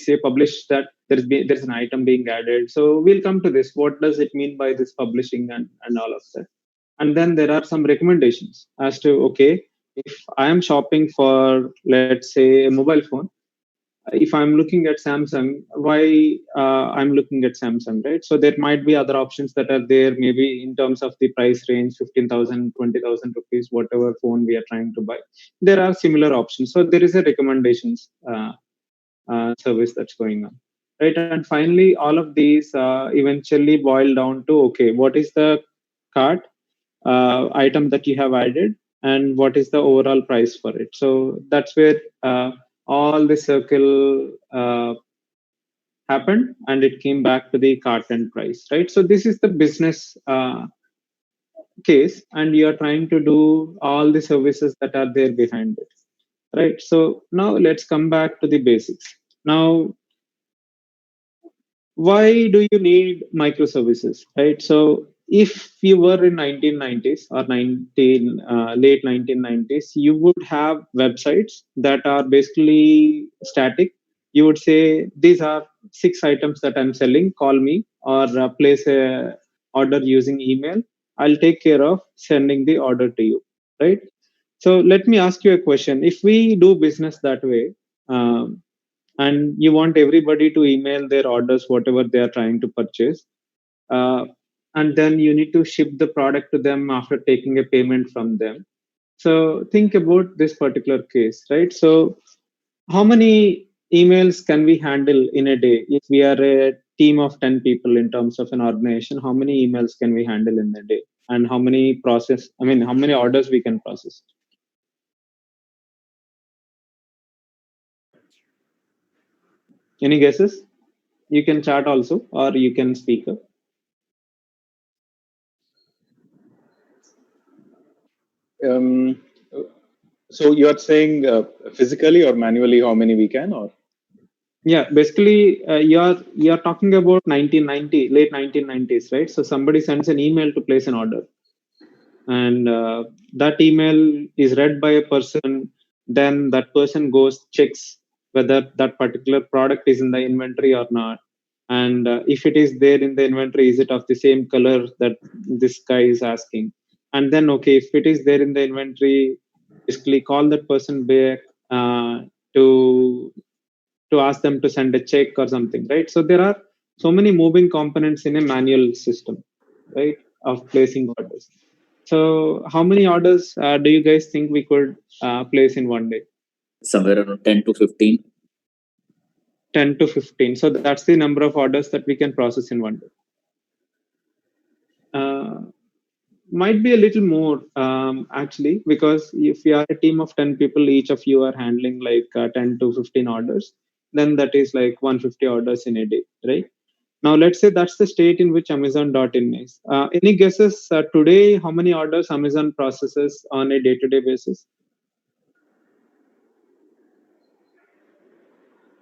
say publish that there's an item being added. So we'll come to this. What does it mean by this publishing and all of that? And then there are some recommendations as to, okay, if I am shopping for, let's say, a mobile phone, if I'm looking at Samsung, why I'm looking at Samsung, right? So there might be other options that are there, maybe in terms of the price range, 15,000, 20,000 rupees, whatever phone we are trying to buy. There are similar options. So there is a recommendations service that's going on, right? And finally, all of these eventually boil down to, okay, what is the cart item that you have added, and what is the overall price for it? So that's where all the circle happened, and it came back to the cart and price, right? So this is the business case, and you are trying to do all the services that are there behind it, right? So now let's come back to the basics. Now, why do you need microservices, right? So if you were in 1990s or late 1990s, you would have websites that are basically static. You would say, these are 6 items that I'm selling, call me, or place a order using email. I'll take care of sending the order to you, right? So let me ask you a question. If we do business that way, um, and you want everybody to email their orders, whatever they are trying to purchase, uh, and then you need to ship the product to them after taking a payment from them. So think about this particular case, right? So how many emails can we handle in a day? If we are a team of 10 people in terms of an organization, how many emails can we handle in a day? And how many how many orders we can process? Any guesses? You can chat also, or you can speak up. Um, so you're saying physically or manually how many we can, or? Yeah, basically, you're talking about 1990, late 1990s, right? So somebody sends an email to place an order, and that email is read by a person. Then that person goes checks whether that particular product is in the inventory or not, and if it is there in the inventory, is it of the same color that this guy is asking? And then, okay, if it is there in the inventory, basically call that person back to ask them to send a check or something, right? So there are so many moving components in a manual system, right, of placing orders. So how many orders do you guys think we could place in one day? Somewhere around 10 to 15. 10 to 15. So that's the number of orders that we can process in one day. Might be a little more actually, because if you are a team of 10 people, each of you are handling like 10 to 15 orders, then that is like 150 orders in a day, right? Now let's say that's the state in which Amazon.in is. Any guesses today how many orders Amazon processes on a day-to-day basis?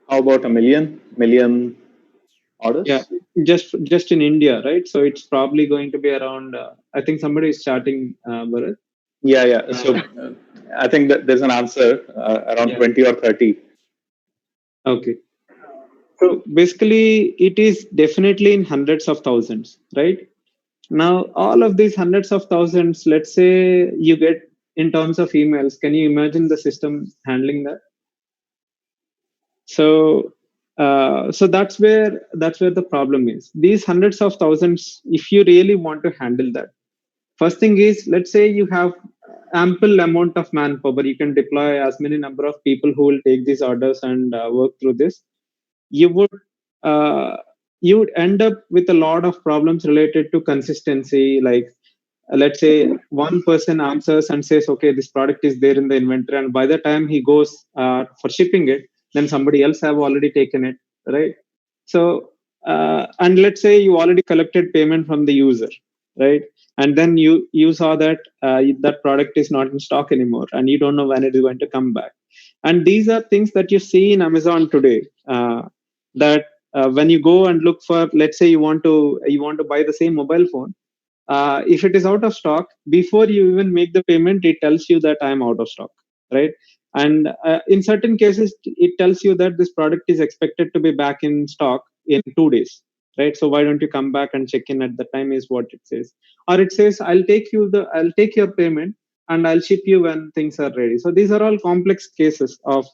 How about a million orders? Yeah, just in India, right? So it's probably going to be around. I think somebody is chatting, Bharat. Yeah. So I think that there's an answer around 20 or 30. Okay. So basically, it is definitely in hundreds of thousands, right? Now, all of these hundreds of thousands, let's say you get in terms of emails. Can you imagine the system handling that? So, so that's where the problem is. These hundreds of thousands, if you really want to handle that, first thing is, let's say you have ample amount of manpower. You can deploy as many number of people who will take these orders and work through this. You would uh, you would end up with a lot of problems related to consistency. Like, let's say one person answers and says, okay, this product is there in the inventory, and by the time he goes for shipping it, then somebody else have already taken it, right? So and let's say you already collected payment from the user, right? And then you saw that that product is not in stock anymore, and you don't know when it is going to come back. And these are things that you see in Amazon today, that when you go and look for, let's say you want to buy the same mobile phone, if it is out of stock, before you even make the payment, it tells you that I'm out of stock, right? And in certain cases, it tells you that this product is expected to be back in stock in 2 days, right? So why don't you come back and check in at the time, is what it says. Or it says, I'll take your payment and I'll ship you when things are ready. So these are all complex cases of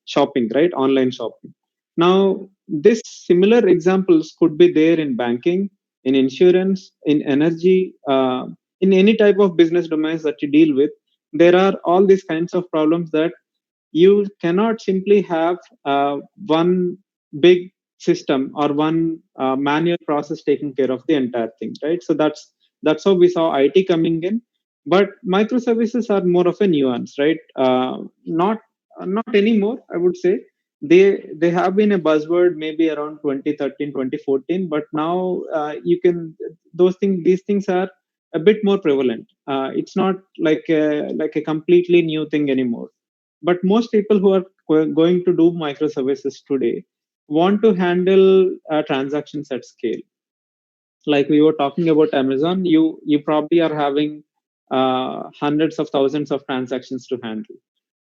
shopping, right? Online shopping. Now, this similar examples could be there in banking, in insurance, in energy, in any type of business domains that you deal with. There are all these kinds of problems that you cannot simply have one big system or one manual process taking care of the entire thing, right? So that's how we saw IT coming in. But microservices are more of a nuance, right? Not anymore, I would say. They have been a buzzword maybe around 2013, 2014, but now you can these things are a bit more prevalent. It's not like a completely new thing anymore. But most people who are going to do microservices today want to handle transactions at scale. Like we were talking about Amazon, you probably are having hundreds of thousands of transactions to handle.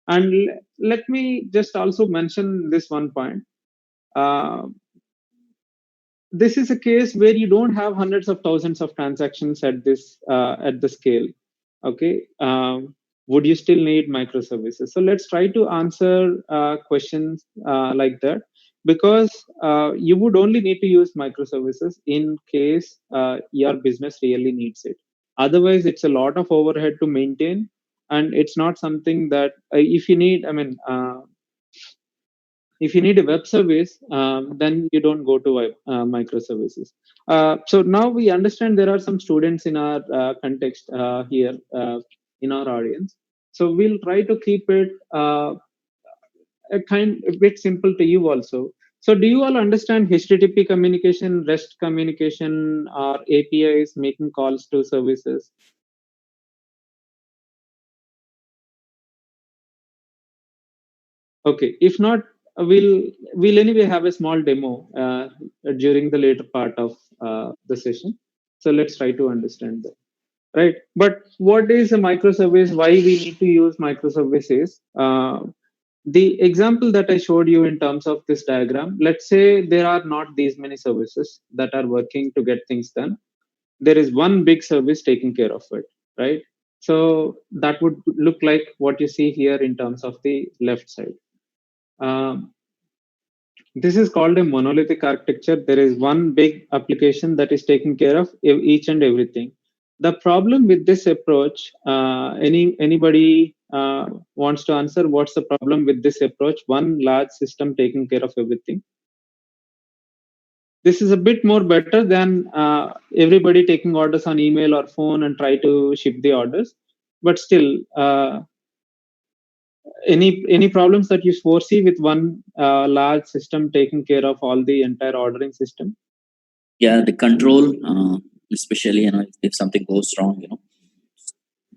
And let me just also mention this one point. Uh, this is a case where you don't have hundreds of thousands of transactions at the scale. Okay, would you still need microservices? So let's try to answer questions like that, because you would only need to use microservices in case your business really needs it. Otherwise, it's a lot of overhead to maintain, and it's not something that if you need, if you need a web service, then you don't go to microservices. So now we understand there are some students in our context here in our audience. So we'll try to keep it a bit simple to you also. So do you all understand HTTP communication, REST communication, or APIs making calls to services? Okay, if not, we'll anyway have a small demo during the later part of the session. So let's try to understand that, right? But what is a microservice? Why we need to use microservices? The example that I showed you in terms of this diagram, let's say there are not these many services that are working to get things done. There is one big service taking care of it, right? So that would look like what you see here in terms of the left side. Um, this is called a monolithic architecture. There is one big application that is taking care of each and everything. The problem with this approach, anybody wants to answer what's the problem with this approach? One large system taking care of everything. This is a bit more better than everybody taking orders on email or phone and try to ship the orders. But still, any problems that you foresee with one large system taking care of all the entire ordering system? Yeah, the control, especially if something goes wrong,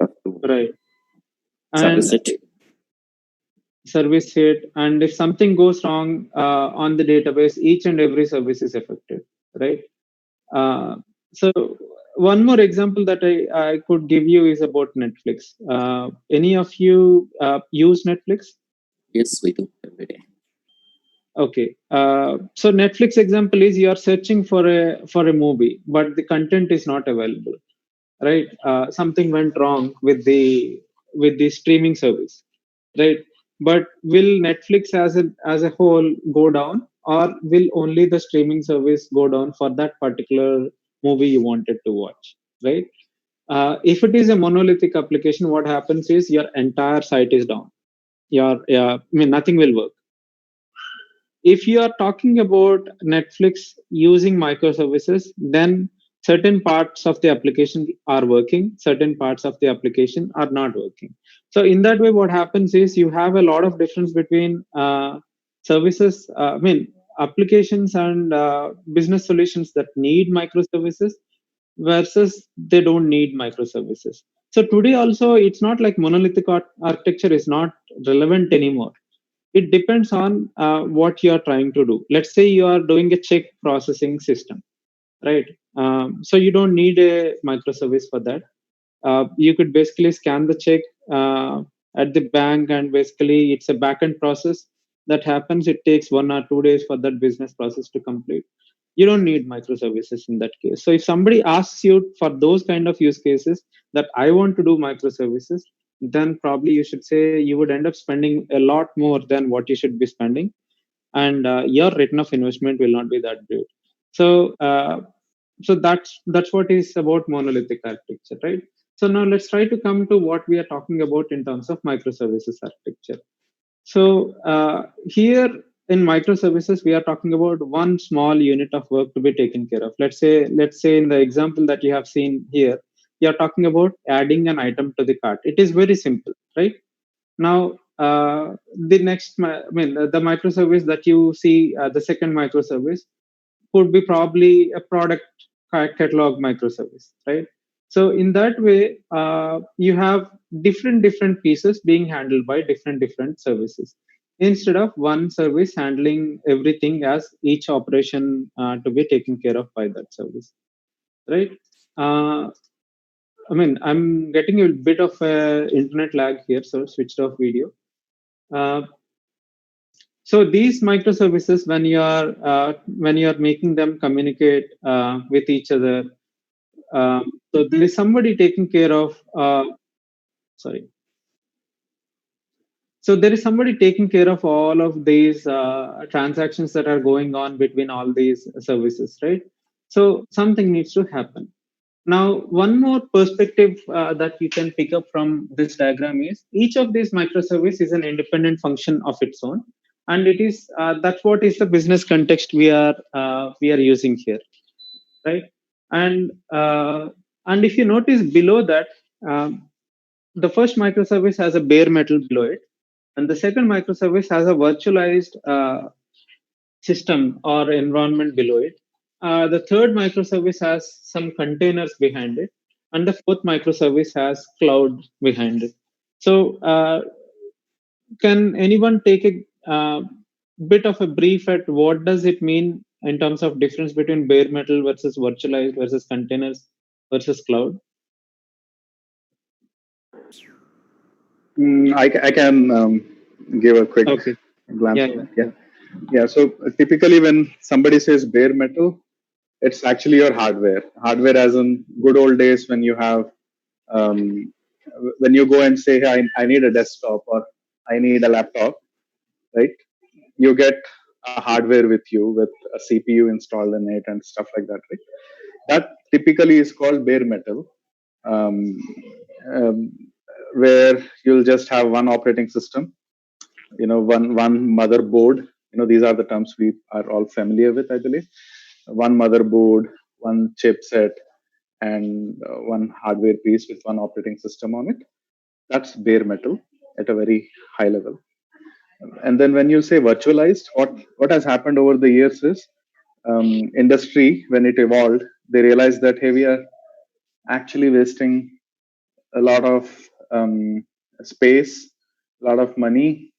have to Right. service And it. service it, and if something goes wrong on the database, each and every service is affected, right? So one more example that I could give you is about Netflix. Any of you use Netflix? Yes, we do every day. Okay. So Netflix example is you are searching for a movie, but the content is not available, right? Something went wrong with the streaming service, right? But will Netflix as a whole go down, or will only the streaming service go down for that particular movie you wanted to watch, right? If it is a monolithic application, what happens is your entire site is down. Nothing will work. If you are talking about Netflix using microservices, then certain parts of the application are working, certain parts of the application are not working. So in that way, what happens is you have a lot of difference between services, applications and business solutions that need microservices versus they don't need microservices. So today also, it's not like monolithic architecture is not relevant anymore. It depends on what you are trying to do. Let's say you are doing a check processing system, right? So you don't need a microservice for that. You could basically scan the check, at the bank, and basically it's a backend process that happens. It takes 1 or 2 days for that business process to complete. You don't need microservices in that case. So if somebody asks you for those kind of use cases that I want to do microservices, then probably you should say you would end up spending a lot more than what you should be spending, and your return of investment will not be that great. So that's what is about monolithic architecture, right? So now let's try to come to what we are talking about in terms of microservices architecture. So here in microservices, we are talking about one small unit of work to be taken care of. Let's say in the example that you have seen here, you are talking about adding an item to the cart. It is very simple, right? Now, the microservice that you see, the second microservice could be probably a product catalog microservice, right? So in that way, you have different pieces being handled by different services instead of one service handling everything as each operation to be taken care of by that service, right? Uh, I'm getting a bit of internet lag here, so switched off video. Uh, so these microservices, when you are making them communicate with each other, so there is somebody taking care of. Sorry. So there is somebody taking care of all of these transactions that are going on between all these services, right? So something needs to happen. Now, one more perspective that you can pick up from this diagram is each of these microservices is an independent function of its own, and it is that's what is the business context we are using here, right? And if you notice below that, the first microservice has a bare metal below it, and the second microservice has a virtualized system or environment below it. The third microservice has some containers behind it, and the fourth microservice has cloud behind it. So, can anyone take a bit of a brief at what does it mean in terms of difference between bare metal versus virtualized versus containers versus cloud? I can give a quick Okay. glance Yeah. on it. Yeah. So typically, when somebody says bare metal, it's actually your hardware. Hardware, as in good old days when you have, um, when you go and say, hey, I need a desktop or I need a laptop, right? You get a hardware with you with a CPU installed in it and stuff like that, right? That typically is called bare metal, um, um, where you'll just have one operating system, one motherboard. These are the terms we are all familiar with, I believe. One motherboard, one chipset, and one hardware piece with one operating system on it. That's bare metal at a very high level. And then when you say virtualized, what has happened over the years is, industry, when it evolved, they realized that, hey, we are actually wasting a lot of space, a lot of money.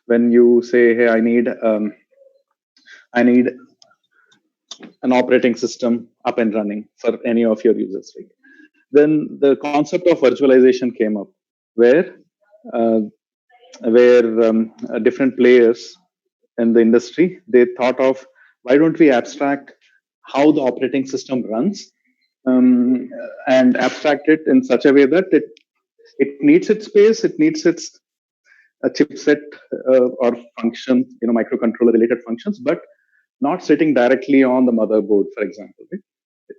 When you say, hey, I need an operating system up and running for any of your users, right? Then the concept of virtualization came up, where uh, different players in the industry, they thought of, why don't we abstract how the operating system runs, um, and abstract it in such a way that it needs its space, it needs its a chipset or function, microcontroller related functions, but not sitting directly on the motherboard, for example. Right?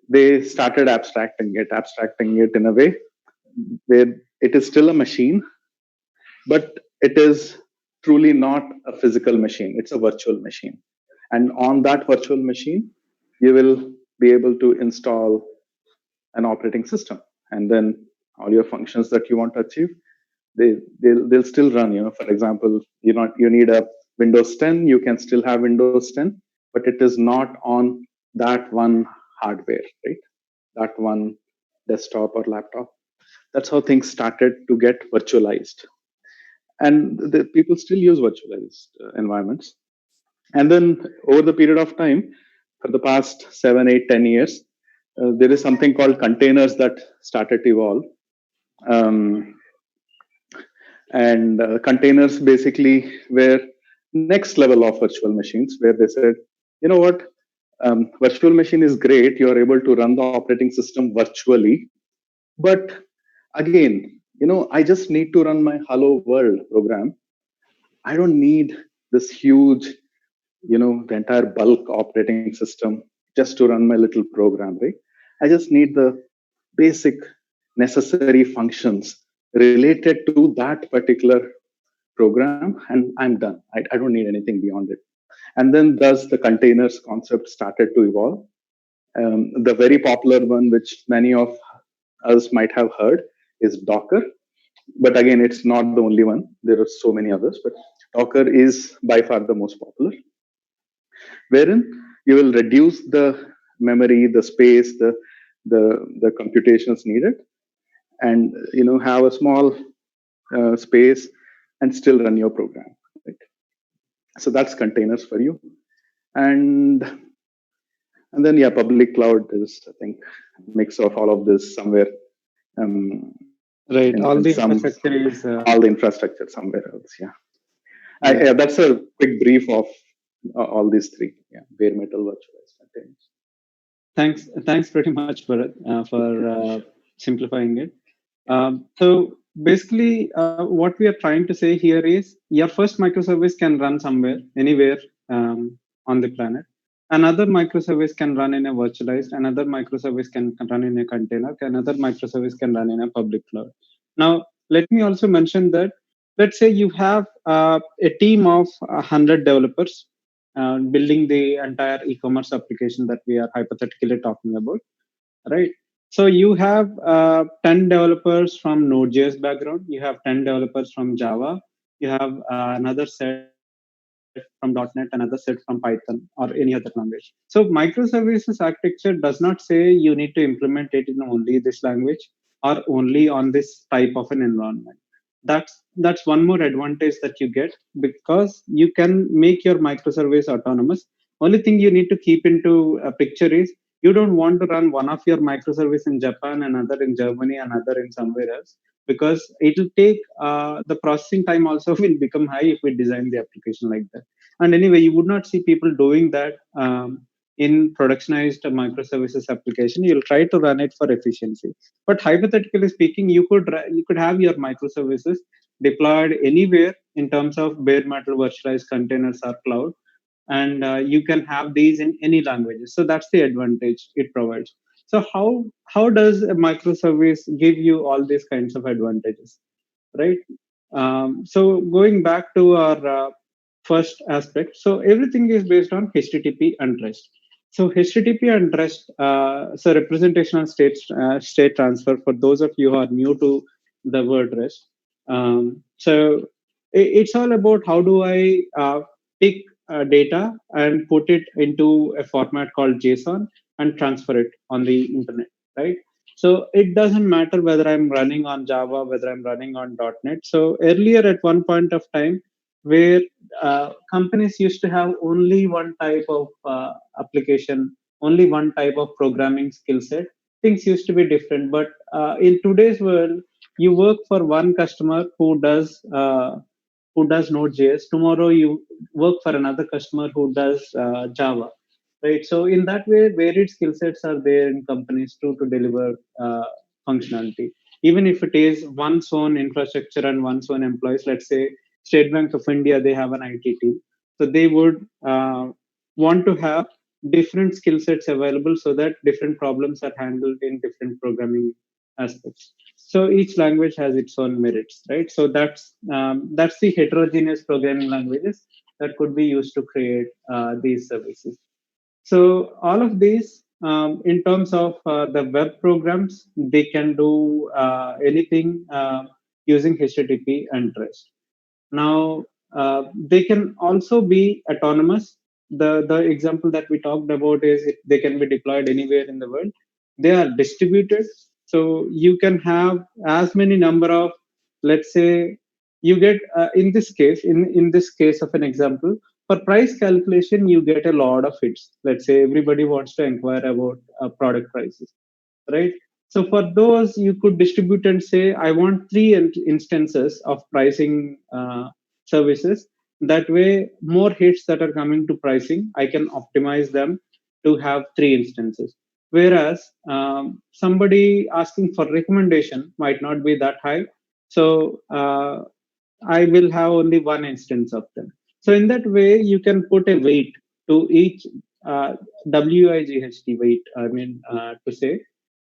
They started abstracting it in a way where it is still a machine, but it is truly not a physical machine. It's a virtual machine. And on that virtual machine, you will be able to install an operating system. And then all your functions that you want to achieve, they'll still run. For example, you need a Windows 10, you can still have Windows 10, but it is not on that one hardware, right? That one desktop or laptop. That's how things started to get virtualized. And the people still use virtualized environments. And then over the period of time, for the past 7, 8, 10 years, there is something called containers that started to evolve. Um, And containers basically were next level of virtual machines, where they said, you know what, virtual machine is great. You are able to run the operating system virtually, but again, I just need to run my Hello World program. I don't need this huge, the entire bulk operating system just to run my little program, right? I just need the basic necessary functions related to that particular program, and I'm done. I don't need anything beyond it. And then thus the containers concept started to evolve. The very popular one, which many of us might have heard, is Docker. But again, it's not the only one. There are so many others, but Docker is by far the most popular, wherein you will reduce the memory, the space, the computations needed, and have a small space and still run your program. Right? So that's containers for you, and then public cloud is, I think, a mix of all of this somewhere. Um, Right. All in the some infrastructure is all the infrastructure somewhere else. yeah. Yeah, that's a quick brief of all these three. Yeah, bare metal, virtualized, containers. Thanks pretty much for simplifying it. So basically, what we are trying to say here is your first microservice can run somewhere, anywhere on the planet. Another microservice can run in a virtualized. Another microservice can run in a container. Another microservice can run in a public cloud. Now, let me also mention that let's say you have a team of 100 developers building the entire e-commerce application that we are hypothetically talking about, right? So you have 10 developers from Node.js background, you have 10 developers from Java, you have another set from .NET, another set from Python or any other language. So microservices architecture does not say you need to implement it in only this language or only on this type of an environment. That's one more advantage that you get, because you can make your microservice autonomous. Only thing you need to keep into a picture is you don't want to run one of your microservice in Japan, another in Germany, another in somewhere else, because it will take the processing time also will become high if we design the application like that. And anyway, you would not see people doing that in productionized microservices application. You'll try to run it for efficiency, but hypothetically speaking, you could have your microservices deployed anywhere in terms of bare metal virtualized containers or cloud, and you can have these in any languages. So that's the advantage it provides. So how does a microservice give you all these kinds of advantages, right? So going back to our first aspect, so everything is based on HTTP and REST. So HTTP and REST, so representational state transfer. For those of you who are new to the word REST, so it's all about how do I pick data and put it into a format called JSON and transfer it on the internet, right? So it doesn't matter whether I'm running on Java, whether I'm running on .NET. So earlier, at one point of time, where companies used to have only one type of application, only one type of programming skill set, things used to be different. But in today's world, you work for one customer who does Node.js. Tomorrow, you work for another customer who does Java, right? So in that way, varied skill sets are there in companies to deliver functionality. Even if it is one's own infrastructure and one's own employees, let's say State Bank of India, they have an IT team, so they would want to have different skill sets available so that different problems are handled in different programming aspects. So each language has its own merits, right? So that's the heterogeneous programming languages that could be used to create these services. So all of these, in terms of the web programs, they can do anything using HTTP and REST. Now, they can also be autonomous. The example that we talked about is they can be deployed anywhere in the world. They are distributed, so you can have as many number of, let's say, you get in this case of an example, for price calculation, you get a lot of hits. Let's say everybody wants to inquire about product prices, right? So for those, you could distribute and say, I want three instances of pricing services. That way, more hits that are coming to pricing, I can optimize them to have three instances. Whereas somebody asking for recommendation might not be that high. So I will have only one instance of them. So in that way, you can put a weight to each WIGHT weight. I mean to say.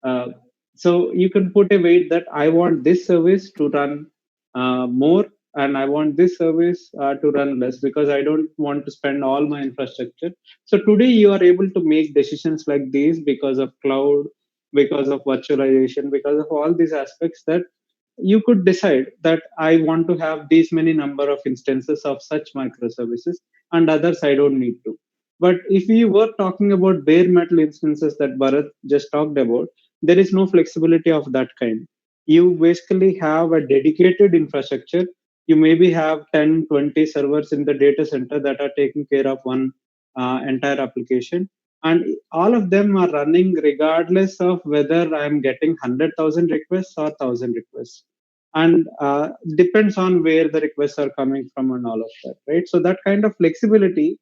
Uh, so you can put a weight that I want this service to run more, and I want this service to run less because I don't want to spend all my infrastructure. So today you are able to make decisions like these because of cloud, because of virtualization, because of all these aspects that you could decide that I want to have these many number of instances of such microservices and others I don't need to. But if we were talking about bare metal instances that Bharat just talked about, there is no flexibility of that kind. You basically have a dedicated infrastructure. You maybe have 10, 20 servers in the data center that are taking care of one entire application. And all of them are running regardless of whether I'm getting 100,000 requests or 1,000 requests. And depends on where the requests are coming from and all of that, right? So that kind of flexibility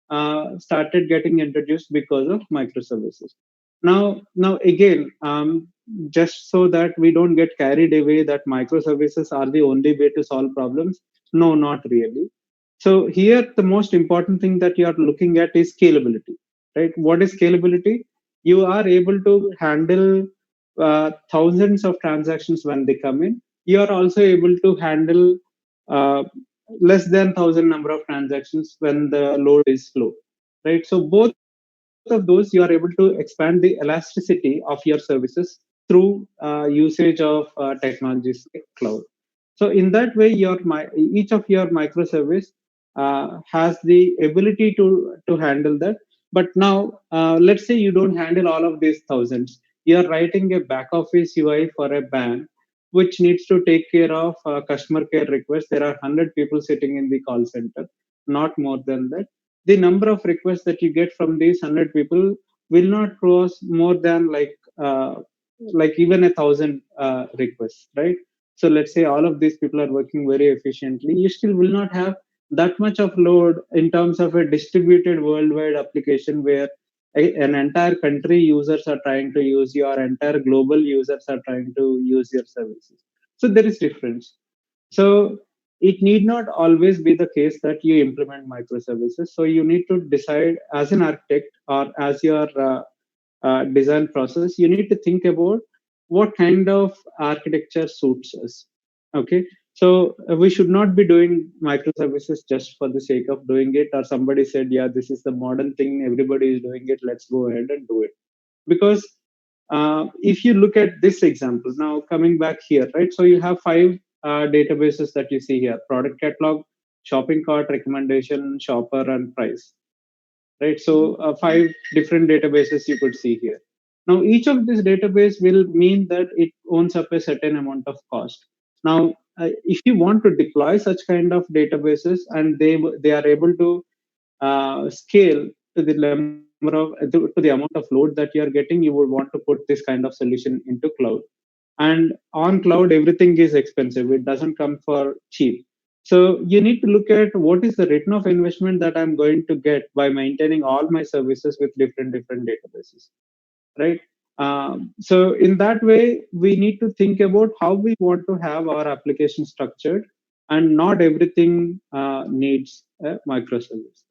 started getting introduced because of microservices. Now again, just so that we don't get carried away that microservices are the only way to solve problems. No, not really. So here, the most important thing that you are looking at is scalability, right? What is scalability? You are able to handle thousands of transactions when they come in. You are also able to handle uh, less than 1,000 number of transactions when the load is slow, right? So both of those, you are able to expand the elasticity of your services through usage of technologies like cloud. So in that way, each of your microservice has the ability to handle that. But now, let's say you don't handle all of these thousands. You're writing a back office UI for a bank which needs to take care of customer care requests. There are 100 people sitting in the call center, not more than that. The number of requests that you get from these 100 people will not cross more than like even 1,000 requests, right? So let's say all of these people are working very efficiently. You still will not have that much of load in terms of a distributed worldwide application where an entire country users are trying to use you, or entire global users are trying to use your services. So there is difference. So it need not always be the case that you implement microservices. So you need to decide as an architect or as your design process, you need to think about what kind of architecture suits us. Okay, so we should not be doing microservices just for the sake of doing it, or somebody said, yeah, this is the modern thing, everybody is doing it, let's go ahead and do it. Because if you look at this example, now coming back here, right? So you have five databases that you see here: product catalog, shopping cart, recommendation, shopper, and price, right? So five different databases you could see here. Now each of these database will mean that it owns up a certain amount of cost. Now if you want to deploy such kind of databases and they are able to scale to the number of to the amount of load that you are getting, you would want to put this kind of solution into cloud. And on cloud, everything is expensive. It doesn't come for cheap. So you need to look at what is the return of investment that I'm going to get by maintaining all my services with different databases, right? So in that way, we need to think about how we want to have our application structured, and not everything needs a microservice.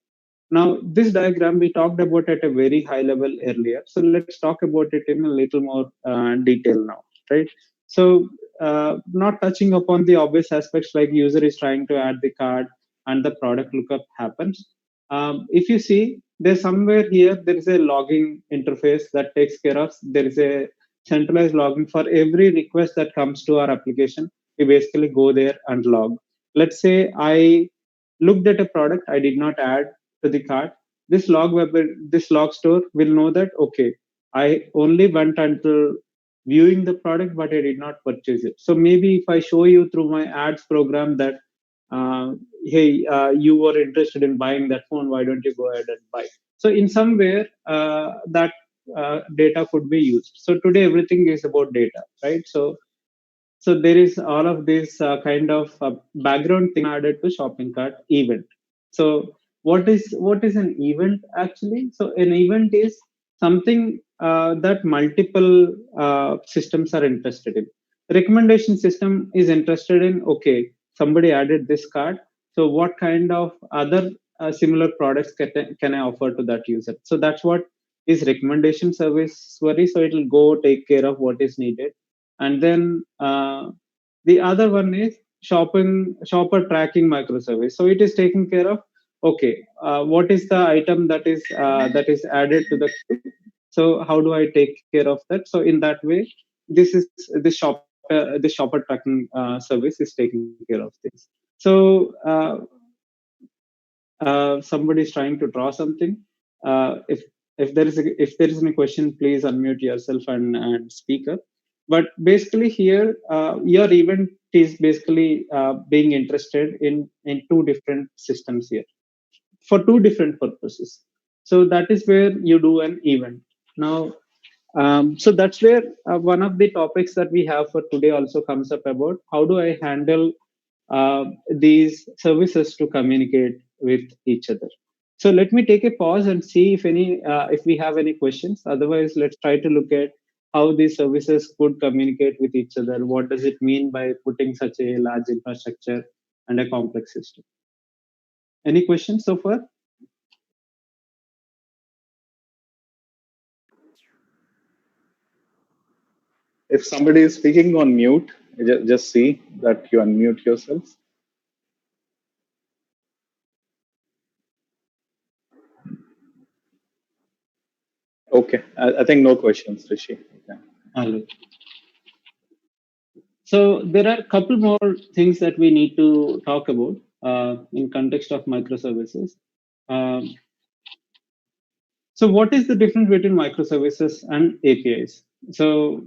Now, this diagram we talked about at a very high level earlier. So let's talk about it in a little more detail now, right? So, not touching upon the obvious aspects like user is trying to add the card and the product lookup happens. If you see, there's somewhere here, there is a logging interface that takes care of, there is a centralized logging for every request that comes to our application. We basically go there and log. Let's say I looked at a product I did not add to the cart. This log store will know that okay, I only went until viewing the product, but I did not purchase it. So maybe if I show you through my ads program that hey, you were interested in buying that phone, why don't you go ahead and buy? So in somewhere that data could be used. So today everything is about data, right? So there is all of this kind of background thing added to shopping cart event. So what is an event actually? So an event is something that multiple systems are interested in. Recommendation system is interested in, okay, somebody added this card. So what kind of other similar products can I offer to that user? So that's what is recommendation service worry. So it will go take care of what is needed, and then the other one is shopper tracking microservice. So it is taking care of, okay, what is the item that is added to the queue. So how do I take care of that? So in that way, this shopper tracking service is taking care of things. So somebody is trying to draw something. If there is any question, please unmute yourself and speak up. But basically here, your event is basically being interested in two different systems here for two different purposes. So that is where you do an event. Now, so that's where one of the topics that we have for today also comes up about how do I handle these services to communicate with each other. So let me take a pause and see if we have any questions. Otherwise, let's try to look at how these services could communicate with each other. What does it mean by putting such a large infrastructure and a complex system? Any questions so far? If somebody is speaking on mute, just see that you unmute yourself. Okay, I think no questions, Rishi. Okay. So there are a couple more things that we need to talk about in context of microservices. Um, so what is the difference between microservices and APIs? So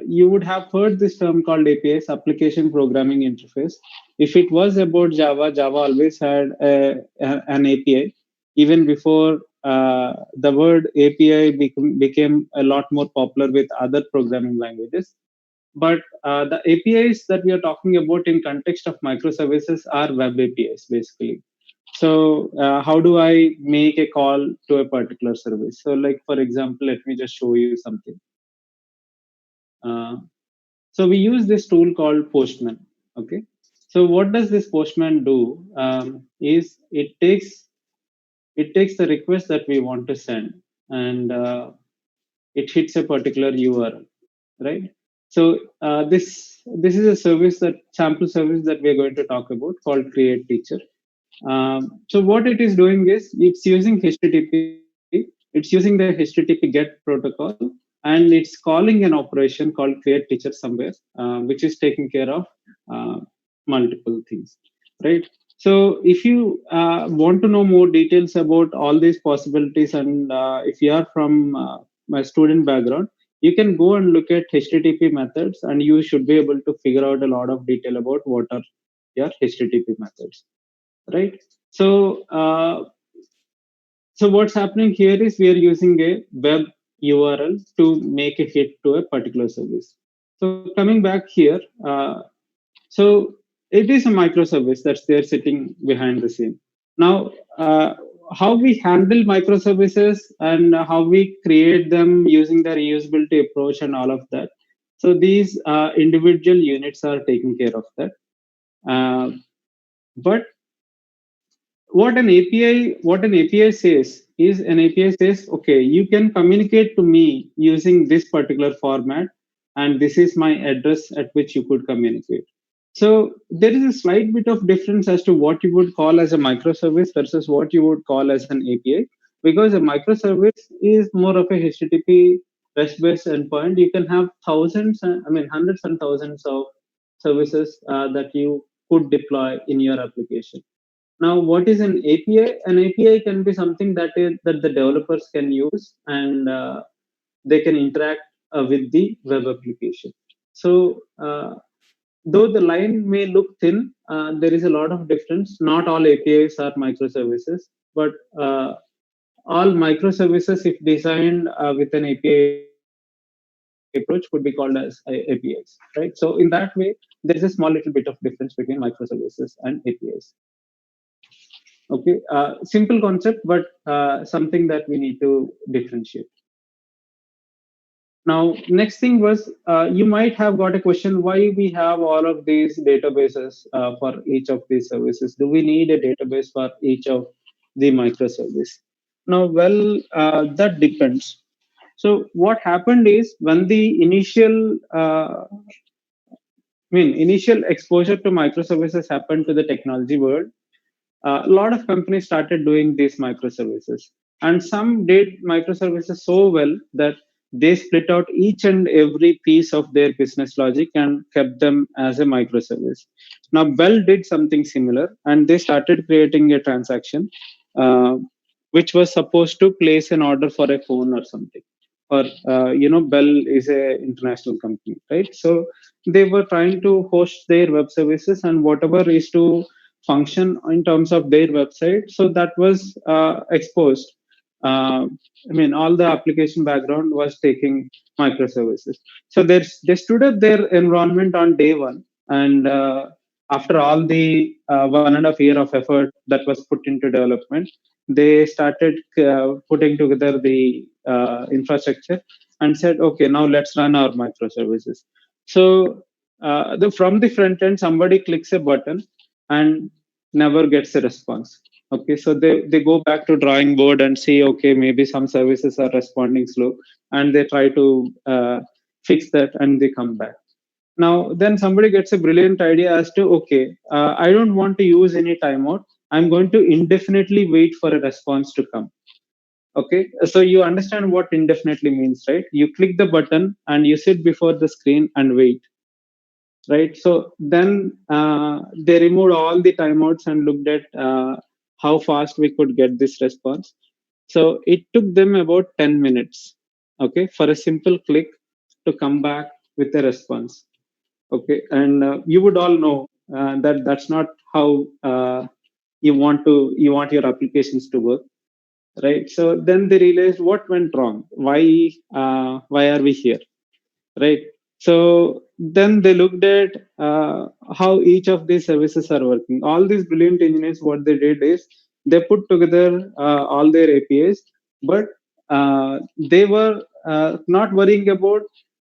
you would have heard this term called APIs, Application Programming Interface. If it was about Java, Java always had an API. Even before the word API became a lot more popular with other programming languages. But the APIs that we are talking about in context of microservices are web APIs, basically. So how do I make a call to a particular service? So like, for example, let me just show you something. Uh, so we use this tool called Postman. Okay. So what does this Postman do? Is it takes the request that we want to send, and it hits a particular URL, right? So this is a service, that sample service that we are going to talk about, called Create Teacher. So what it is doing is it's using HTTP. It's using the HTTP GET protocol, and it's calling an operation called Create Teacher somewhere, which is taking care of multiple things, right? So if you want to know more details about all these possibilities, and if you are from my student background, you can go and look at HTTP methods, and you should be able to figure out a lot of detail about what are your HTTP methods, right? So so what's happening here is we are using a web URL to make a hit to a particular service. So coming back here, so it is a microservice that's there sitting behind the scene. Now, how we handle microservices and how we create them using the reusability approach and all of that. So these individual units are taking care of that. But what an API says is, an API says, okay, you can communicate to me using this particular format, and this is my address at which you could communicate. So there is a slight bit of difference as to what you would call as a microservice versus what you would call as an API, because a microservice is more of a HTTP REST-based endpoint. You can have hundreds and thousands of services that you could deploy in your application. Now, what is an API? An API can be something that the developers can use, and they can interact with the web application. So, though the line may look thin, there is a lot of difference. Not all APIs are microservices, but all microservices, if designed with an API approach, would be called as APIs, right? So in that way, there is a small little bit of difference between microservices and APIs. Okay, simple concept, but something that we need to differentiate. Now, next thing was you might have got a question why we have all of these databases for each of these services. Do we need a database for each of the microservice? Now, well, that depends. So, what happened is when the initial exposure to microservices happened to the technology world, a lot of companies started doing these microservices, and some did microservices so well that they split out each and every piece of their business logic and kept them as a microservice. Now Bell did something similar, and they started creating a transaction uh, which was supposed to place an order for a phone or something. Or Bell is a international company, right? So they were trying to host their web services, and whatever is to function in terms of their website. So that was exposed. All the application background was taking microservices. So they stood up their environment on day one, and after all the 1.5 year of effort that was put into development, they started putting together the infrastructure and said, okay, now let's run our microservices. So from the front end, somebody clicks a button and never gets a response. Okay, so they go back to drawing board and see, okay, maybe some services are responding slow, and they try to fix that, and they come back. Now then somebody gets a brilliant idea as to, okay, I don't want to use any timeout, I'm going to indefinitely wait for a response to come. Okay, so you understand what indefinitely means, right? You click the button and you sit before the screen and wait, right? So then they removed all the timeouts and looked at how fast we could get this response. So it took them about 10 minutes, okay, for a simple click to come back with a response. Okay, and you would all know that that's not how you want your applications to work, right? So then they realized what went wrong. Why are we here? Right. So then they looked at how each of these services are working. All these brilliant engineers, what they did is they put together all their APIs, but they were not worrying about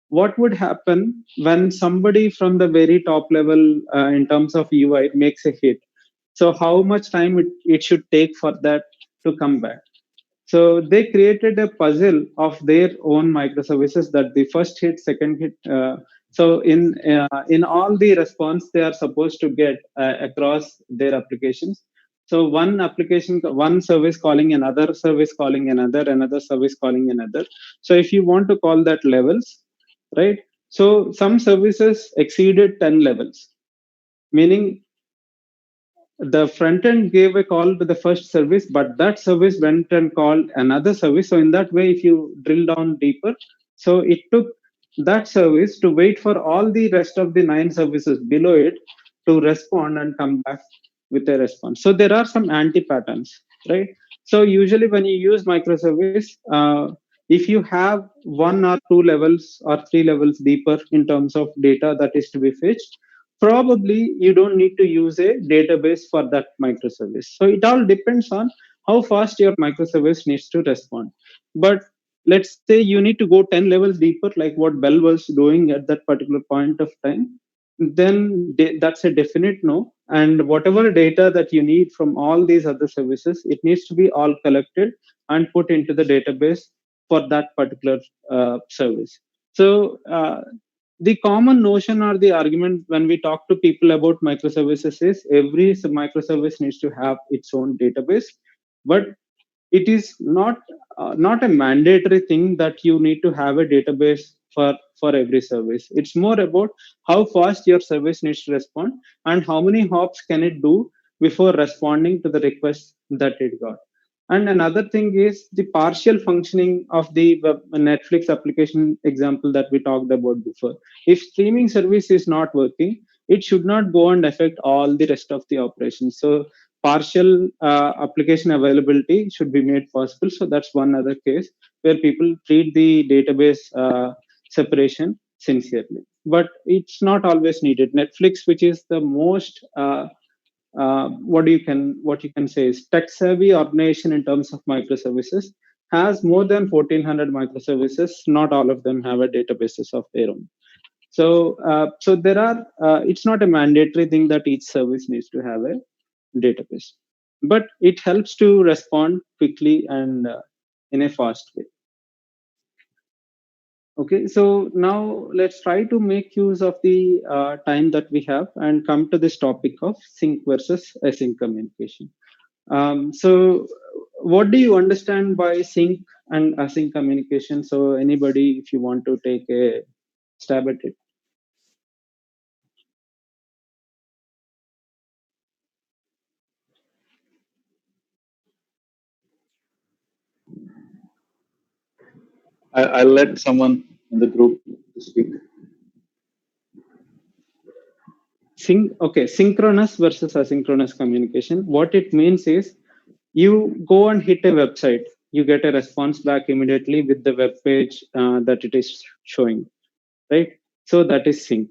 what would happen when somebody from the very top level in terms of UI makes a hit. So how much time it should take for that to come back. So they created a puzzle of their own microservices that the first hit, second hit. So in all the response they are supposed to get across their applications. So one service calling another service calling another service calling another. So if you want to call that levels, right? So some services exceeded 10 levels, meaning the front end gave a call to the first service, but that service went and called another service. So in that way, if you drill down deeper, so it took that service to wait for all the rest of the 9 services below it to respond and come back with a response. So there are some anti patterns, right? So usually when you use microservice, if you have 1 or 2 levels or 3 levels deeper in terms of data that is to be fetched, probably you don't need to use a database for that microservice. So it all depends on how fast your microservice needs to respond. But let's say you need to go 10 levels deeper, like what Bell was doing at that particular point of time, then that's a definite no. And whatever data that you need from all these other services, it needs to be all collected and put into the database for that particular service. So the common notion or the argument when we talk to people about microservices is every microservice needs to have its own database, but it is not a mandatory thing that you need to have a database for every service. It's more about how fast your service needs to respond and how many hops can it do before responding to the request that it got. And another thing is the partial functioning of the Netflix application example that we talked about before. If streaming service is not working, it should not go and affect all the rest of the operations. So partial application availability should be made possible. So that's one other case where people treat the database separation sincerely. But it's not always needed. Netflix, which is the most what you can say is tech savvy organization in terms of microservices, has more than 1400 microservices. Not all of them have a databases of their own. So there are it's not a mandatory thing that each service needs to have a database, but it helps to respond quickly and in a fast way. Okay, so now let's try to make use of the time that we have and come to this topic of sync versus async communication. So what do you understand by sync and async communication? So anybody, if you want to take a stab at it. I'll let someone in the group speak. Synchronous versus asynchronous communication. What it means is you go and hit a website, you get a response back immediately with the web page that it is showing, right? So that is sync.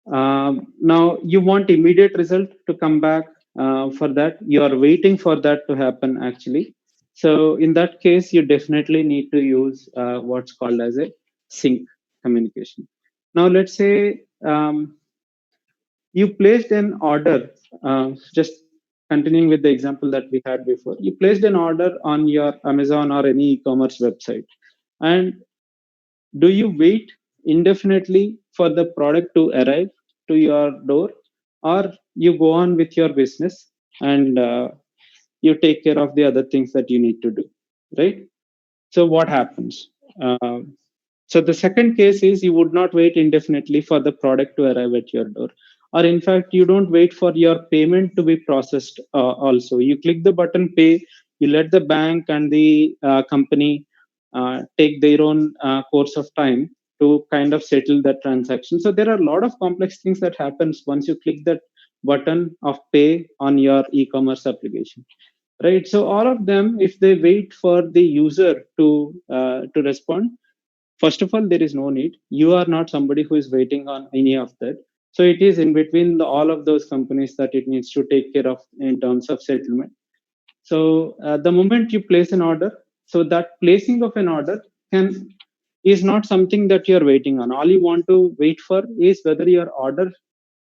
Now you want immediate result to come back. For that, you are waiting for that to happen actually. So in that case, you definitely need to use what's called as a sync communication. Now let's say you placed an order, just continuing with the example that we had before, you placed an order on your Amazon or any e-commerce website. And do you wait indefinitely for the product to arrive to your door, or you go on with your business and you take care of the other things that you need to do, right? So what happens? So the second case is you would not wait indefinitely for the product to arrive at your door. Or in fact, you don't wait for your payment to be processed also. You click the button pay, you let the bank and the company take their own course of time to kind of settle that transaction. So there are a lot of complex things that happens once you click that button of pay on your e-commerce application, right? So all of them, if they wait for the user to respond, first of all, there is no need. You are not somebody who is waiting on any of that. So it is in between all of those companies that it needs to take care of in terms of settlement. So the moment you place an order, so that placing of an order can is not something that you're waiting on. All you want to wait for is whether your order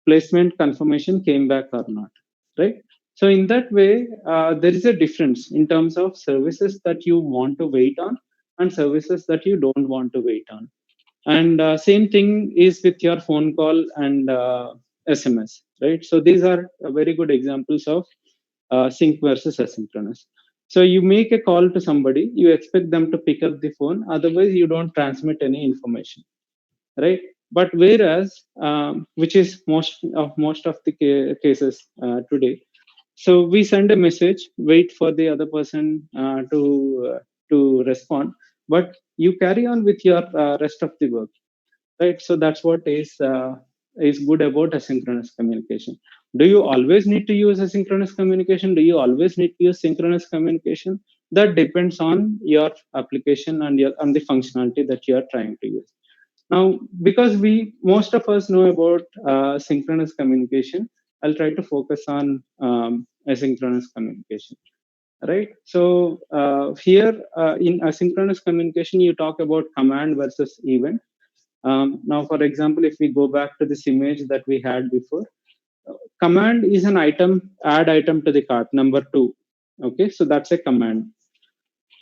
placement confirmation came back or not, right? So in that way, there is a difference in terms of services that you want to wait on and services that you don't want to wait on. And same thing is with your phone call and SMS, right? So these are very good examples of sync versus asynchronous. So you make a call to somebody, you expect them to pick up the phone, otherwise you don't transmit any information, right? But whereas, which is most of the cases today, so we send a message, wait for the other person to respond, but you carry on with your rest of the work, right? So that's what is good about asynchronous communication. Do you always need to use asynchronous communication? Do you always need to use synchronous communication? That depends on your application and your on the functionality that you are trying to use. Now, because we most of us know about synchronous communication, I'll try to focus on asynchronous communication. Right. So here in asynchronous communication, you talk about command versus event. Now, for example, if we go back to this image that we had before, command is an item, add item to the cart, number 2. Okay, so that's a command.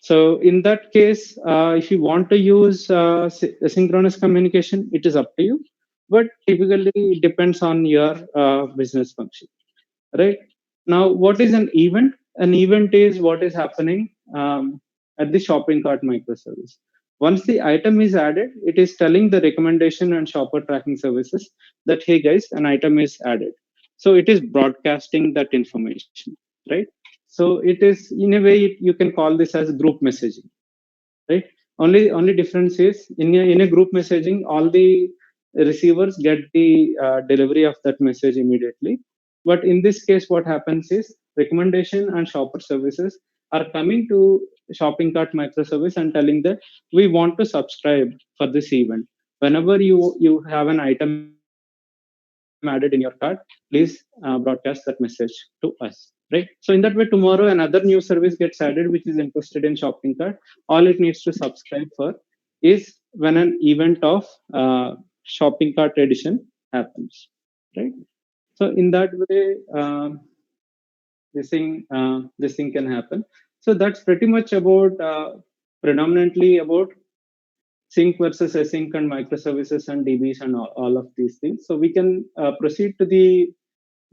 So in that case, if you want to use asynchronous communication, it is up to you. But typically, it depends on your business function, right? Now, what is an event? An event is what is happening at the shopping cart microservice. Once the item is added, it is telling the recommendation and shopper tracking services that, hey guys, an item is added. So it is broadcasting that information, right? So it is, in a way, you can call this as group messaging, right? Only difference is in a group messaging, all the receivers get the delivery of that message immediately. But in this case, what happens is recommendation and shopper services are coming to shopping cart microservice and telling that we want to subscribe for this event. Whenever you have an item added in your cart, please broadcast that message to us, right? So in that way, tomorrow another new service gets added which is interested in shopping cart. All it needs to subscribe for is when an event of shopping cart edition happens, right? So in that way, this thing can happen. So that's pretty much about predominantly about sync versus async and microservices and DBs and all of these things. So we can proceed to the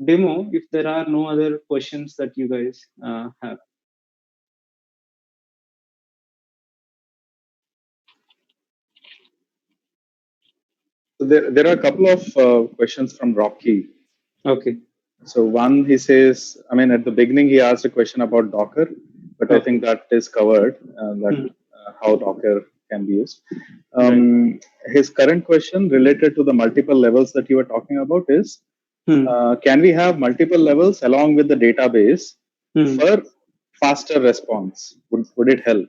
demo if there are no other questions that you guys have. So there are a couple of questions from Rocky. Okay. So one, he says, I mean, at the beginning he asked a question about Docker, but I think that is covered. How Docker can be used. His current question related to the multiple levels that you were talking about is, can we have multiple levels along with the database for faster response? Would it help?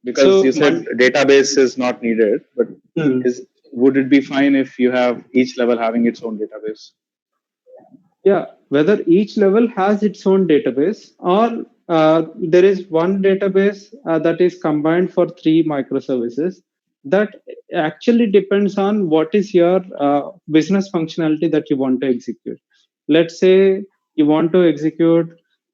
Because So you said database is not needed, but would it be fine if you have each level having its own database? Yeah, whether each level has its own database or there is one database that is combined for three microservices, that actually depends on what is your business functionality that you want to execute. Let's say you want to execute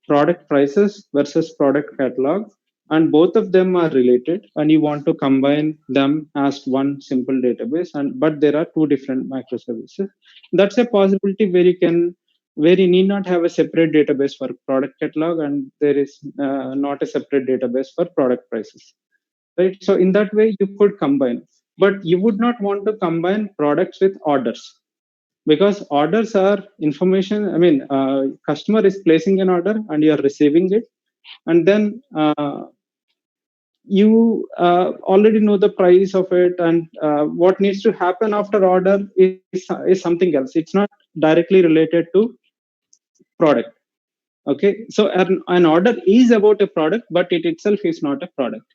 product prices versus product catalog, and both of them are related, and you want to combine them as one simple database, and but there are two different microservices. That's a possibility where you need not have a separate database for product catalog and there is not a separate database for product prices, right? So in that way you could combine, but you would not want to combine products with orders, because orders are information. I mean, customer is placing an order and you are receiving it, and then you already know the price of it, and what needs to happen after order is something else. It's not directly related to product. Okay, so an order is about a product, but it itself is not a product,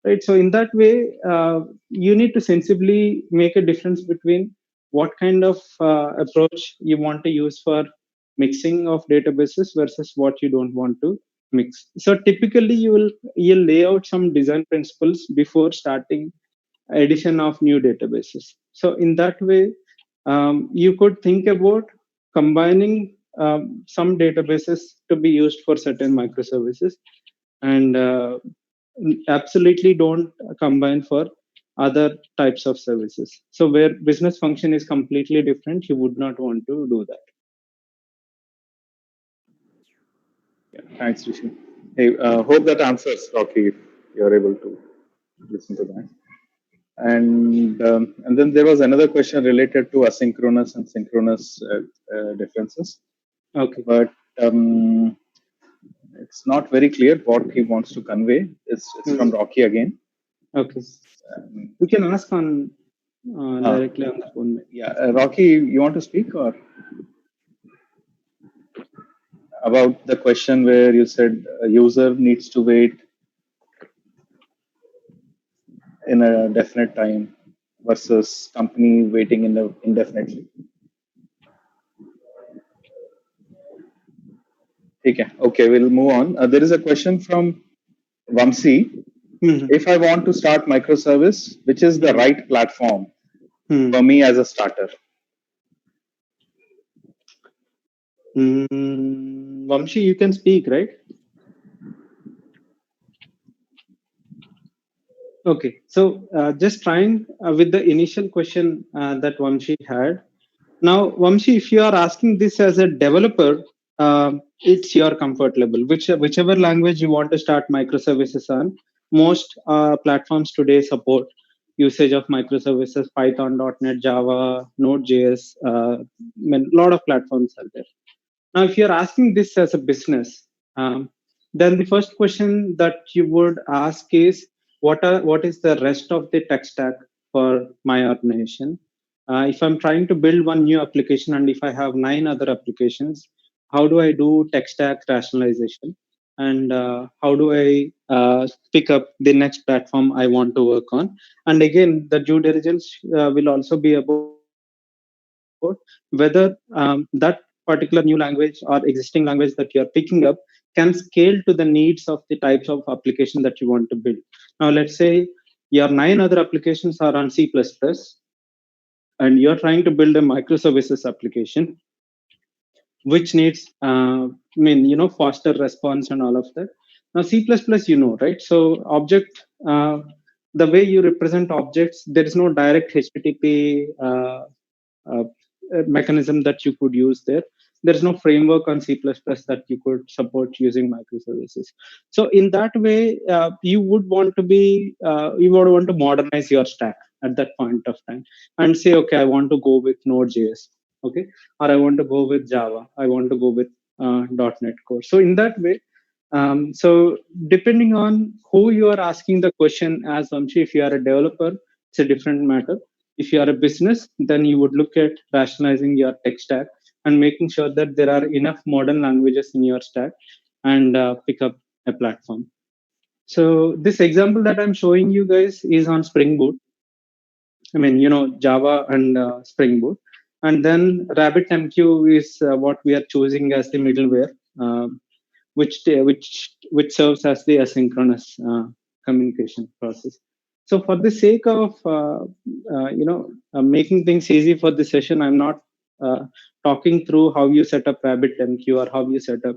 right? So in that way, you need to sensibly make a difference between what kind of approach you want to use for mixing of databases versus what you don't want to mix. So typically you'll lay out some design principles before starting addition of new databases. So in that way, you could think about combining some databases to be used for certain microservices, and absolutely don't combine for other types of services. So where business function is completely different, you would not want to do that. Yeah, thanks, Rishi. Hey, hope that answers, Rocky, if you're able to listen to that. And then there was another question related to asynchronous and synchronous differences. Okay. But it's not very clear what he wants to convey. It's from Rocky again. Okay. We can ask on directly on the phone. Yeah, Rocky, you want to speak or about the question where you said a user needs to wait in a definite time versus company waiting indefinitely? Okay, we'll move on. There is a question from Vamsi. If I want to start microservice, which is the right platform for me as a starter? Vamshi, you can speak, right? Okay, so just trying with the initial question that Vamshi had. Now, Vamshi, if you are asking this as a developer, it's your comfort level. Whichever language you want to start microservices on, most platforms today support usage of microservices, Python, .NET, Java, Node.js. A lot of platforms are there. Now, if you're asking this as a business, then the first question that you would ask is, what is the rest of the tech stack for my organization? If I'm trying to build one new application and if I have 9 other applications, how do I do tech stack rationalization, and how do I pick up the next platform I want to work on. And again, the due diligence will also be about whether that particular new language or existing language that you're picking up can scale to the needs of the types of application that you want to build. Now, let's say your 9 other applications are on C++, and you're trying to build a microservices application which needs faster response and all of that. Now C++, right? So object, the way you represent objects, there is no direct HTTP uh, mechanism that you could use there. There's no framework on C++ that you could support using microservices. So in that way, you would want to modernize your stack at that point of time and say, okay, I want to go with Node.js, okay, or I want to go with Java, I want to go with .NET Core. So in that way, so depending on who you are asking the question as, Vamshi, if you are a developer, it's a different matter. If you are a business, then you would look at rationalizing your tech stack and making sure that there are enough modern languages in your stack, and pick up a platform. So this example that I'm showing you guys is on Spring Boot. I mean, Java and Spring Boot. And then RabbitMQ is what we are choosing as the middleware, which serves as the asynchronous communication process. So, for the sake of making things easy for the session, I'm not talking through how you set up RabbitMQ or how you set up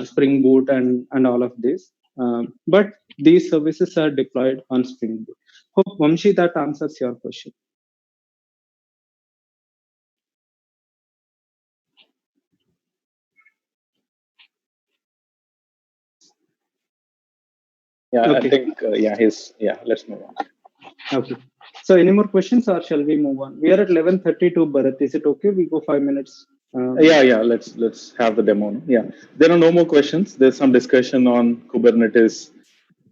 Spring Boot and all of this. But these services are deployed on Spring Boot. Hope, Vamshi, that answers your question. Yeah, I Okay. think let's move on. Okay. So, any more questions, or shall we move on? We are at 11:32, Bharat. Is it okay? We go 5 minutes. Let's have the demo. Yeah, there are no more questions. There's some discussion on Kubernetes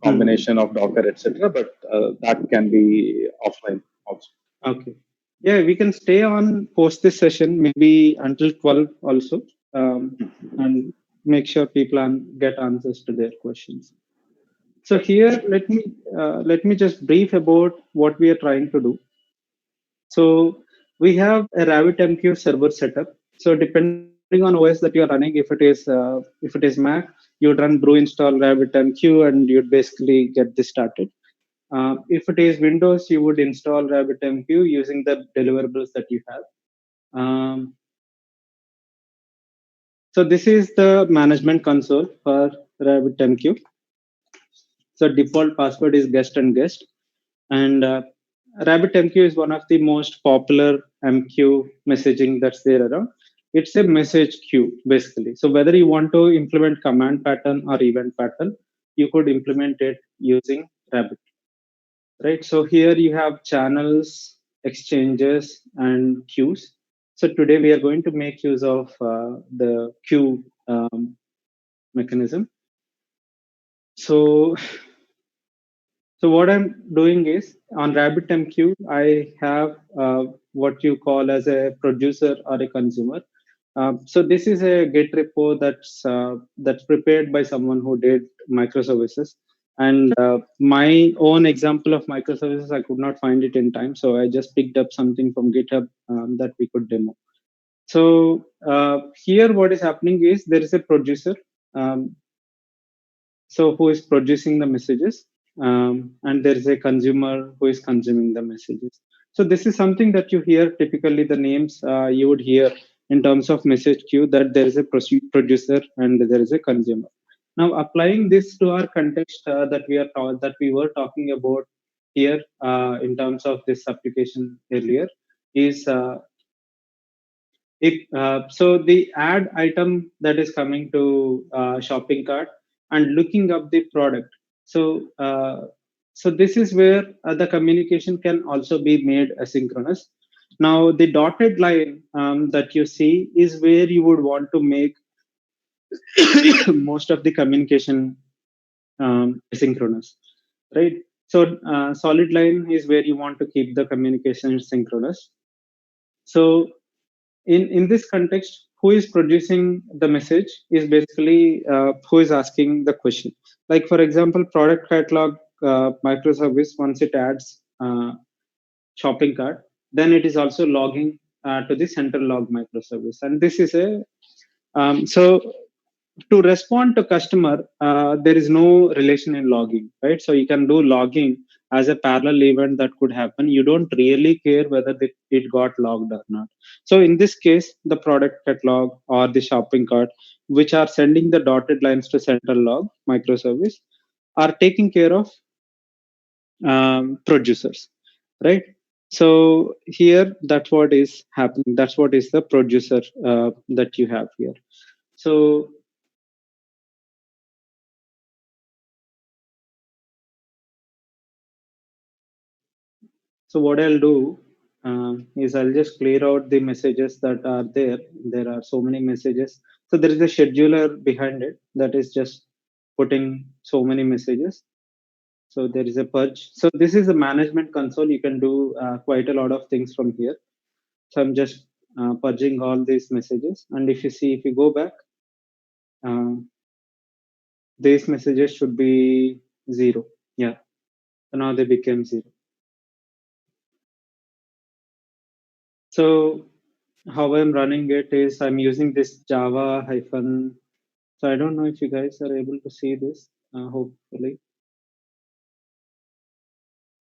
combination of Docker, etc., but that can be offline also. Okay. Yeah, we can stay on post this session, maybe until 12 also, and make sure people get answers to their questions. So here, let me just brief about what we are trying to do. So we have a RabbitMQ server setup. So depending on OS that you are running, if it is Mac, you'd run brew install RabbitMQ and you'd basically get this started. If it is Windows, you would install RabbitMQ using the deliverables that you have. So this is the management console for RabbitMQ. So default password is guest and guest. And RabbitMQ is one of the most popular MQ messaging that's there around. It's a message queue, basically. So whether you want to implement command pattern or event pattern, you could implement it using Rabbit. Right? So here you have channels, exchanges, and queues. So today we are going to make use of the queue mechanism. So what I'm doing is on RabbitMQ, I have what you call as a producer or a consumer. So this is a Git repo that's prepared by someone who did microservices. And my own example of microservices, I could not find it in time, so I just picked up something from GitHub that we could demo. So here, what is happening is there is a producer. So who is producing the messages, and there is a consumer who is consuming the messages. So this is something that you hear typically, the names you would hear in terms of message queue, that there is a producer and there is a consumer. Now applying this to our context that we were talking about here in terms of this application earlier is so the ad item that is coming to shopping cart and looking up the product. So so this is where the communication can also be made asynchronous. Now the dotted line that you see is where you would want to make most of the communication asynchronous, right? So solid line is where you want to keep the communication synchronous. So in this context, who is producing the message is basically who is asking the question. Like for example, product catalog microservice, once it adds shopping cart, then it is also logging to the central log microservice. And this is a so to respond to customer, there is no relation in logging, right? So you can do logging as a parallel event that could happen. You don't really care whether it got logged or not. So in this case, the product catalog or the shopping cart, which are sending the dotted lines to central log microservice, are taking care of producers, right? So here, that's what is happening. That's what is the producer that you have here. So So what I'll do is I'll just clear out the messages that are there. There are so many messages. So there is a scheduler behind it that is just putting so many messages. So there is a purge. So this is a management console. You can do quite a lot of things from here. So I'm just purging all these messages. And if you see, if you go back, uh, these messages should be zero. Yeah. So now they became zero. So how I'm running it is I'm using this Java hyphen. So I don't know if you guys are able to see this, hopefully.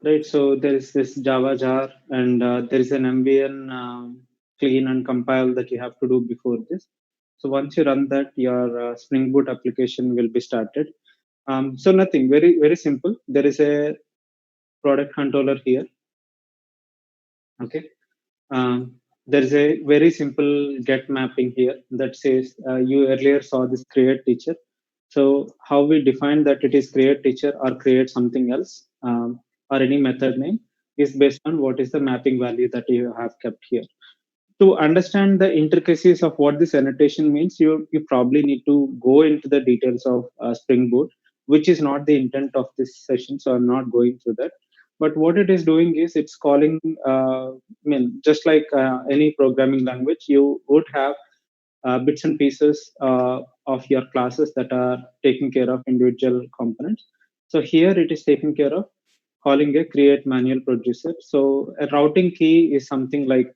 Right, so there is this Java jar and there is an ambient clean and compile that you have to do before this. So once you run that, your Spring Boot application will be started. So nothing, very, very simple. There is a product controller here. Okay. Um, there is a very simple get mapping here that says you earlier saw this create teacher. So how we define that it is create teacher or create something else or any method name is based on what is the mapping value that you have kept here. To understand the intricacies of what this annotation means, you probably need to go into the details of Spring Boot, which is not the intent of this session. So I'm not going through that. But what it is doing is it's calling, I mean, just like any programming language, you would have bits and pieces of your classes that are taking care of individual components. So here it is taking care of calling a create manual producer. So a routing key is something like,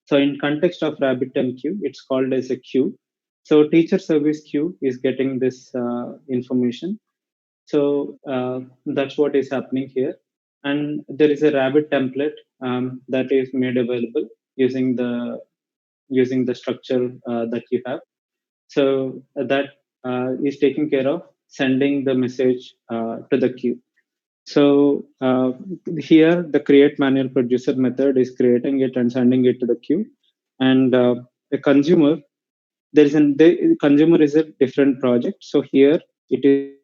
so in context of Rabbitmq, it's called as a queue. So teacher service queue is getting this information. So that's what is happening here. And there is a Rabbit template that is made available using the structure that you have. So that is taking care of sending the message to the queue. So here, the create manual producer method is creating it and sending it to the queue. And a consumer, the consumer is a different project. So here it is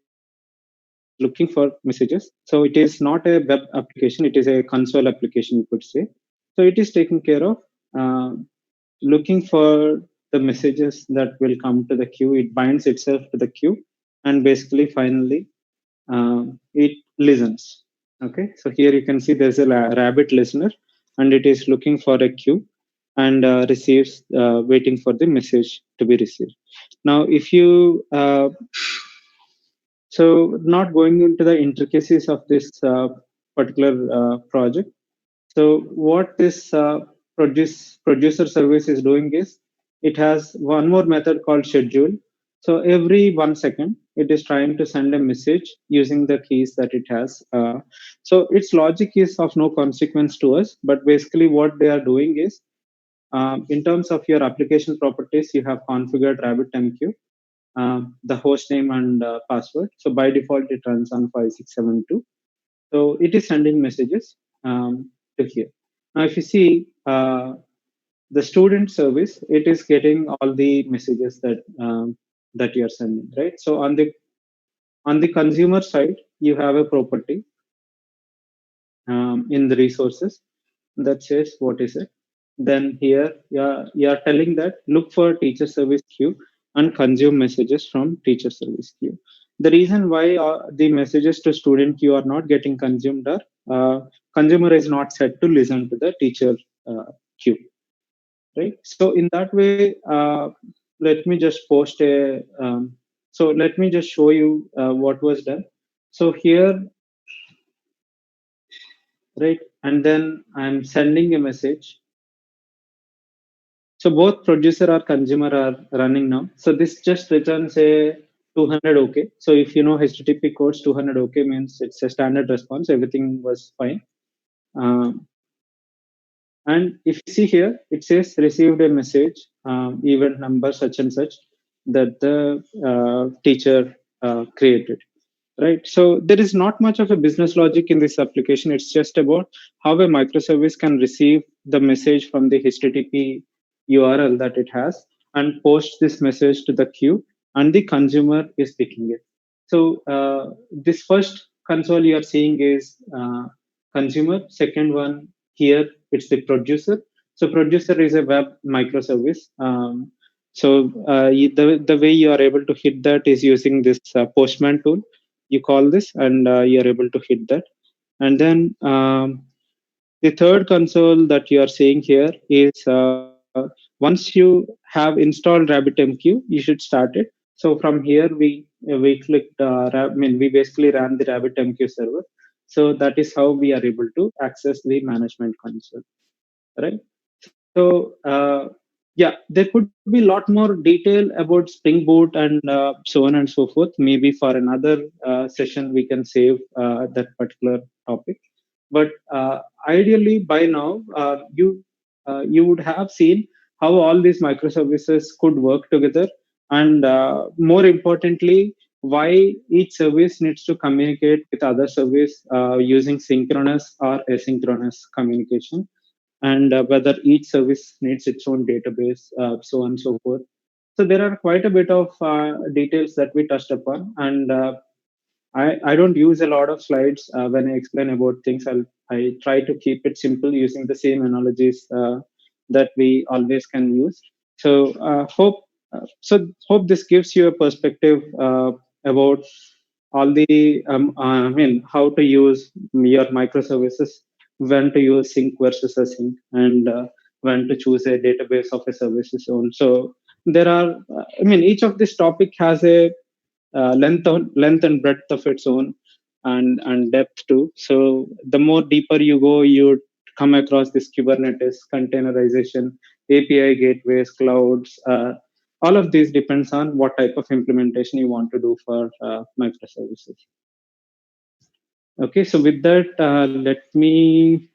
looking for messages. So it is not a web application; it is a console application, you could say. So it is taking care of uh, looking for the messages that will come to the queue. It binds itself to the queue, and basically, finally, it listens. Okay, so here you can see there's a rabbit listener, and it is looking for a queue and receives, waiting for the message to be received. Now, if you so not going into the intricacies of this particular project. So what this producer service is doing is it has one more method called schedule. So every 1 second, it is trying to send a message using the keys that it has. So its logic is of no consequence to us, but basically what they are doing is in terms of your application properties, you have configured RabbitMQ, the host name and password. So by default, it runs on 5672. So it is sending messages to here. Now, if you see the student service, it is getting all the messages that you are sending, right? So on the consumer side, you have a property in the resources that says what is it. Then here you are telling that look for teacher service queue and consume messages from teacher service queue. The reason why the messages to student queue are not getting consumed are consumer is not set to listen to the teacher queue. right? So in that way, let me just post a. So let me just show you what was done. So here, right, and then I'm sending a message. So both producer or consumer are running now. So this just returns a 200 OK. So if you know HTTP codes, 200 OK means it's a standard response. Everything was fine. Um, and if you see here, it says received a message, event number such and such that the teacher created. Right. So there is not much of a business logic in this application. It's just about how a microservice can receive the message from the HTTP URL that it has and post this message to the queue, and the consumer is picking it. So this first console you are seeing is consumer. Second one here, it's the producer. So producer is a web microservice. So the way you are able to hit that is using this Postman tool. You call this, and you're able to hit that. And then the third console that you are seeing here is once you have installed Rabbitmq, you should start it. So from here we clicked. We basically ran the Rabbitmq server. So that is how we are able to access the management console, right? So yeah, there could be a lot more detail about Spring Boot and so on and so forth. Maybe for another session we can save that particular topic. But ideally, by now you would have seen how all these microservices could work together, and more importantly, why each service needs to communicate with other service using synchronous or asynchronous communication, and whether each service needs its own database, so on and so forth. So there are quite a bit of details that we touched upon, and I don't use a lot of slides when I explain about things. I try to keep it simple using the same analogies that we always can use. So hope this gives you a perspective about all the how to use your microservices, when to use sync versus async, and when to choose a database of a services own. So there are each of this topic has a length and breadth of its own, and depth too. So the more deeper you go, you come across this Kubernetes, containerization, API gateways, clouds. All of these depends on what type of implementation you want to do for microservices. Okay, so with that, let me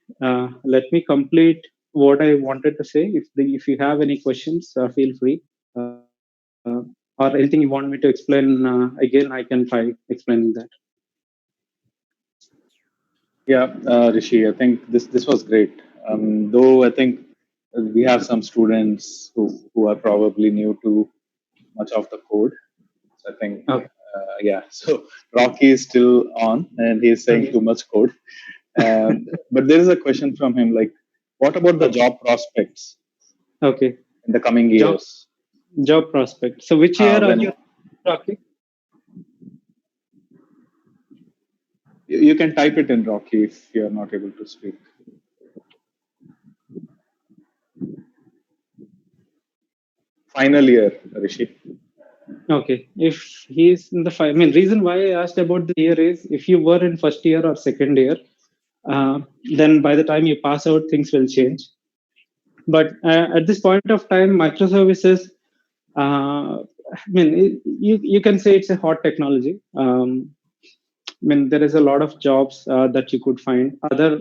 complete what I wanted to say. If you have any questions, feel free. Or anything you want me to explain again, I can try explaining that. Yeah, Rishi, I think this was great. Though I think we have some students who are probably new to much of the code. So I think, Okay. yeah. So Rocky is still on, and he's saying Okay. too much code. But there is a question from him, like, what about the job prospects Okay. in the coming Job years? job prospect. So which year are you When talking? you can type it in, Rocky, if you're not able to speak. Final year, Rishi. Okay. If he's in the reason why I asked about the year is if you were in first year or second year, then by the time you pass out, things will change. But at this point of time, microservices, you can say it's a hot technology. There is a lot of jobs that you could find. Other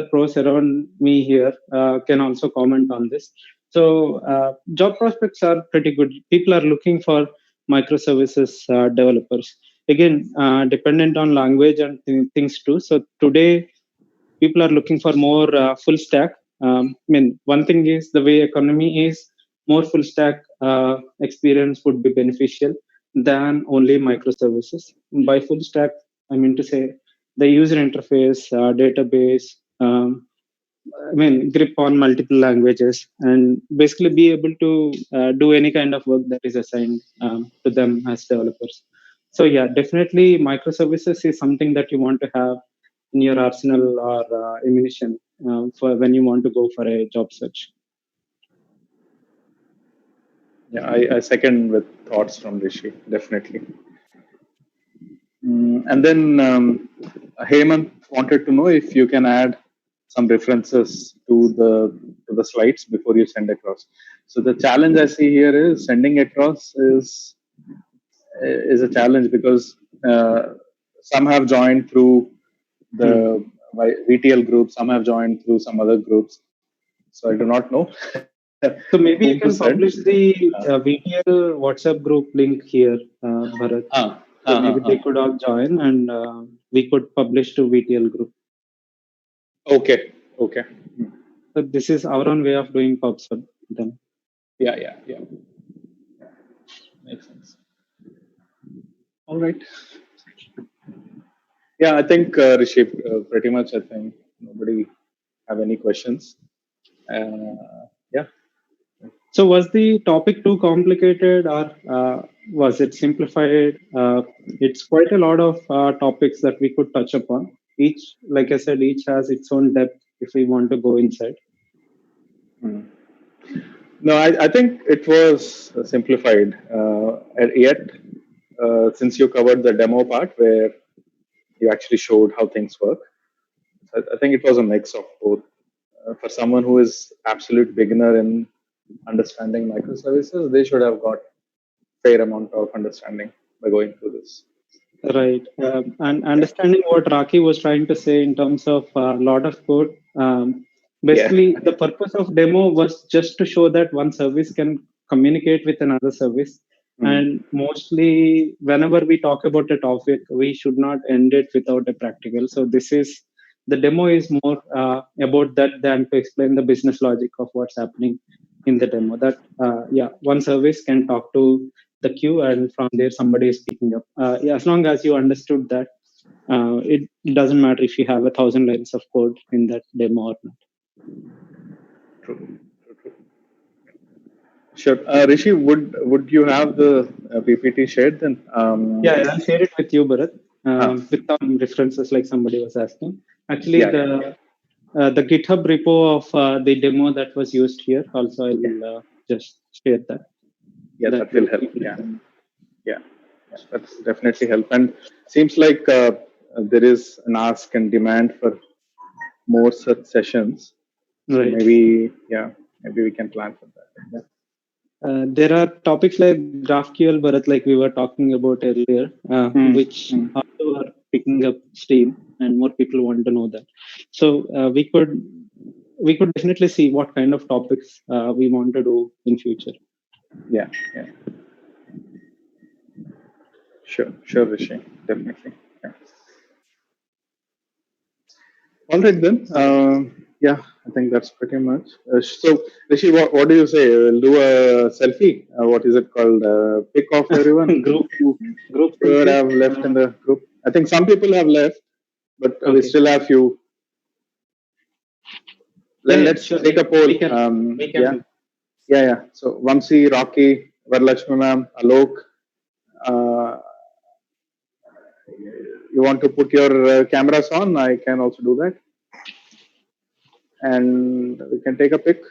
pros around me here can also comment on this. So job prospects are pretty good. People are looking for microservices developers. Again, dependent on language and things too. So today, people are looking for more full stack. One thing is the way economy is, more full stack experience would be beneficial than only microservices. By full stack, I mean to say the user interface, database, grip on multiple languages, and basically be able to do any kind of work that is assigned to them as developers. So yeah, definitely microservices is something that you want to have in your arsenal or ammunition for when you want to go for a job search. Yeah, I second with thoughts from Rishi, definitely. And then Hemant wanted to know if you can add some references to the slides before you send across. So the challenge I see here is sending across is a challenge because some have joined through the VTL group, some have joined through some other groups. So I do not know So whom maybe to you can send. publish the VTL WhatsApp group link here, Bharat. So maybe they could all join, and we could publish to VTL group. Okay. Okay. So this is our own way of doing PubSub then. Yeah. Makes sense. All right. Yeah, I think Rishi, pretty much. I think nobody have any questions. Yeah. So was the topic too complicated, or was it simplified? It's quite a lot of topics that we could touch upon. Each, like I said, each has its own depth if we want to go inside. No, I think it was simplified. Yet, since you covered the demo part where you actually showed how things work, I think it was a mix of both. For someone who is absolute beginner in understanding microservices, they should have got fair amount of understanding by going through this. Right. And understanding what Raki was trying to say in terms of a lot of code. Yeah. Basically, the purpose of demo was just to show that one service can communicate with another service. And mostly, whenever we talk about a topic, we should not end it without a practical. So the demo is more about that than to explain the business logic of what's happening in the demo. That one service can talk to the queue, and from there somebody is picking up. As long as you understood that, it doesn't matter if you have 1,000 lines of code in that demo or not. True. Sure. Rishi, would you have the PPT shared then? Yeah, I'll share it with you, Bharat, with some references like somebody was asking. Actually, the GitHub repo of the demo that was used here, also I'll just share that. Yeah, that will help. Yeah, that's definitely help. And seems like there is an ask and demand for more such sessions. So Right. maybe we can plan for that. Yeah. There are topics like GraphQL, Bharat, like we were talking about earlier, which also are picking up steam, and more people want to know that. So we could definitely see what kind of topics we want to do in future. Yeah. Sure, Rishi, definitely. Yeah. All right then. I think that's pretty much. So, Rishi, what do you say? We'll do a selfie. What is it called? Pick off everyone. group Whoever selfie. have left in the group. I think some people have left, but we still have few. Let's Sure. take a poll. We can. Yeah. So, Vamsi, Rocky, Varalakshmi ma'am, Alok. Uh, you want to put your cameras on? I can also do that. And we can take a pic.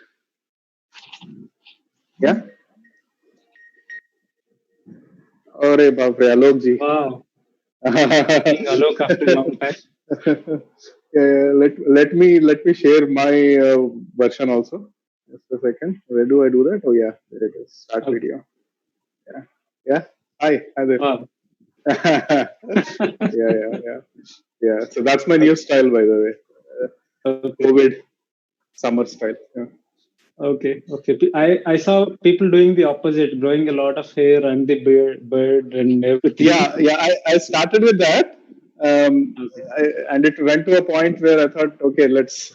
Yeah. Arey baapre, Alok ji. Wow. Alok after a long time. Let me share my version also. Just a second. Where do I do that? Oh yeah, there it is. Start video. Yeah. Hi there. Wow. Yeah. So that's my new style, by the way. COVID summer style. Yeah. Okay. I saw people doing the opposite, growing a lot of hair and the beard and everything. Yeah. I started with that, and it went to a point where I thought, okay, let's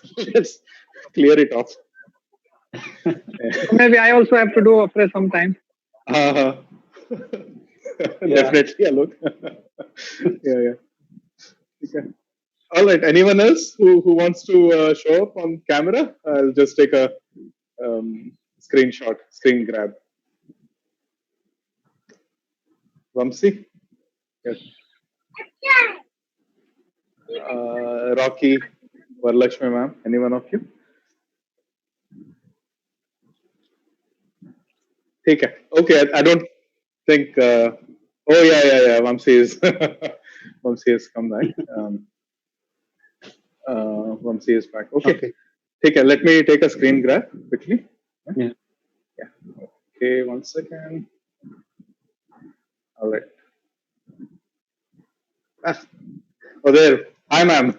clear it off. Maybe I also have to do after some time. Definitely, Alok. Yeah. Okay. All right. Anyone else who wants to show up on camera? I'll just take a screen grab. Vamsi? Yes. Rocky, Varalakshmi ma'am, any one of you? ठीक है. Okay, I don't think. Oh yeah. Vamsi has come back. Vamsi is back. Okay. ठीक है. Let me take a screen grab quickly. Yeah. Okay, 1 second. All right. Oh, there. Hi, ma'am.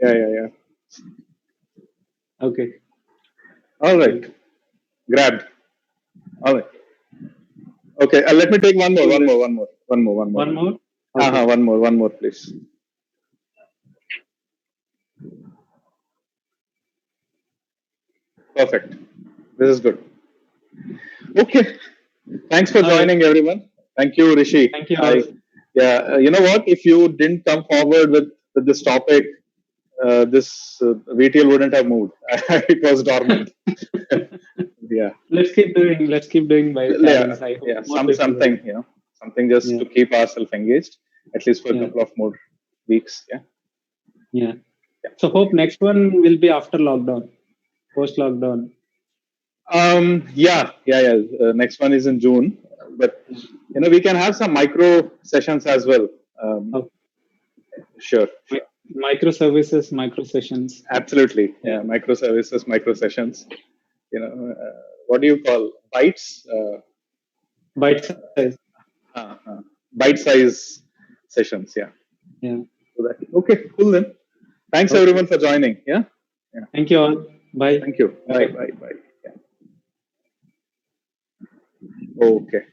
Yeah. Okay. All right. Grabbed. All right. Okay. Let me take one more. One more? Okay. One more, please. Perfect. This is good. Okay. Thanks for joining, everyone. Thank you, Rishi. Thank you. You know what? If you didn't come forward with this topic, this VTL wouldn't have moved. It was dormant. Yeah. Let's keep doing by challenge. I hope something just to keep ourselves engaged, at least for a couple of more weeks. Yeah. So hope next one will be after lockdown, post lockdown. Yeah. Next one is in June, but we can have some micro sessions as well. Sure. Microservices, micro sessions. Absolutely. Yeah. Microservices, micro sessions. What do you call bites? Bite size. Bite size sessions. Yeah. Okay. Cool then. Thanks everyone for joining. Yeah. Thank you all. Bye. Thank you. Bye. Yeah. Okay.